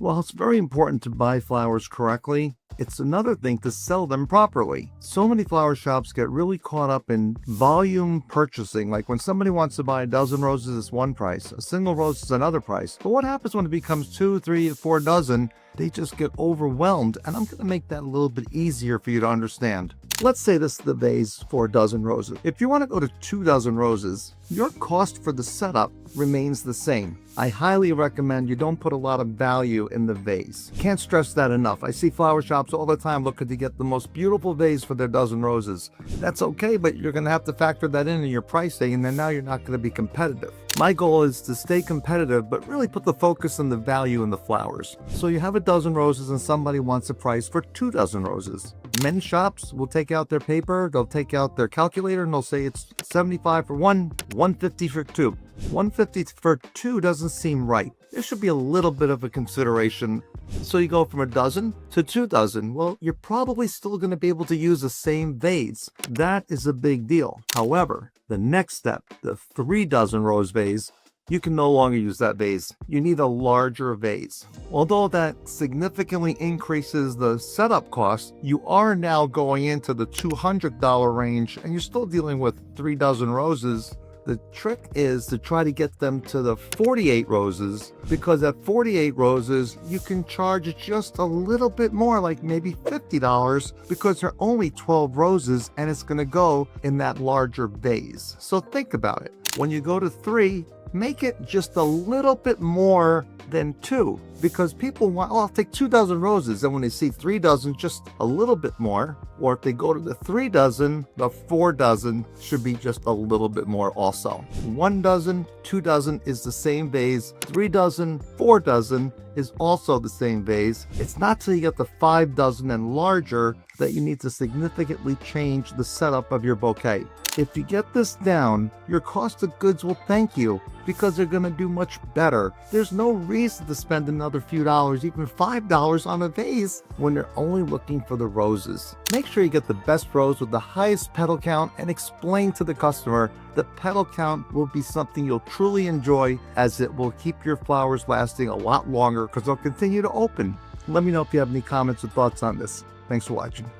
While it's very important to buy flowers correctly, it's another thing to sell them properly. So many flower shops get really caught up in volume purchasing. Like when somebody wants to buy a dozen roses, it's one price. A single rose is another price. But what happens when it becomes 2, 3, 4 dozen? They just get overwhelmed, and I'm going to make that a little bit easier for you to understand. Let's say this is the vase for a dozen roses. If you want to go to 2 dozen roses, your cost for the setup remains the same. I highly recommend you don't put a lot of value in the vase. Can't stress that enough. I see flower shops all the time looking to get the most beautiful vase for their dozen roses. That's okay, but you're going to have to factor that in your pricing, and then now you're not going to be competitive. My goal is to stay competitive, but really put the focus on the value in the flowers. So you have a dozen roses and somebody wants a price for 2 dozen roses. Many shops will take out their paper, they'll take out their calculator, and they'll say it's $75 for one, $150 for 2. $150 for 2 doesn't seem right. There should be a little bit of a consideration. So you go from a dozen to 2 dozen. Well, you're probably still going to be able to use the same vase. That is a big deal. However, the next step, the 3 dozen rose vase, you can no longer use that vase. You need a larger vase. Although that significantly increases the setup cost, you are now going into the $200 range and you're still dealing with 3 dozen roses. The trick is to try to get them to the 48 roses, because at 48 roses, you can charge just a little bit more, like maybe $50, because there are only 12 roses and it's going to go in that larger vase. So think about it. When you go to 3, make it just a little bit more than 2, because people want, oh, I'll take 2 dozen roses, and when they see 3 dozen, just a little bit more. Or if they go to the 3 dozen, the 4 dozen should be just a little bit more also. 1 dozen, 2 dozen is the same vase. 3 dozen, 4 dozen is also the same vase. It's not till you get the 5 dozen and larger that you need to significantly change the setup of your bouquet. If you get this down, your cost of goods will thank you, because they're going to do much better. There's no reason to spend another few dollars, even $5 on a vase, when they're only looking for the roses. Make sure you get the best rose with the highest petal count and explain to the customer the petal count will be something you'll truly enjoy, as it will keep your flowers lasting a lot longer because they'll continue to open. Let me know if you have any comments or thoughts on this. Thanks for watching.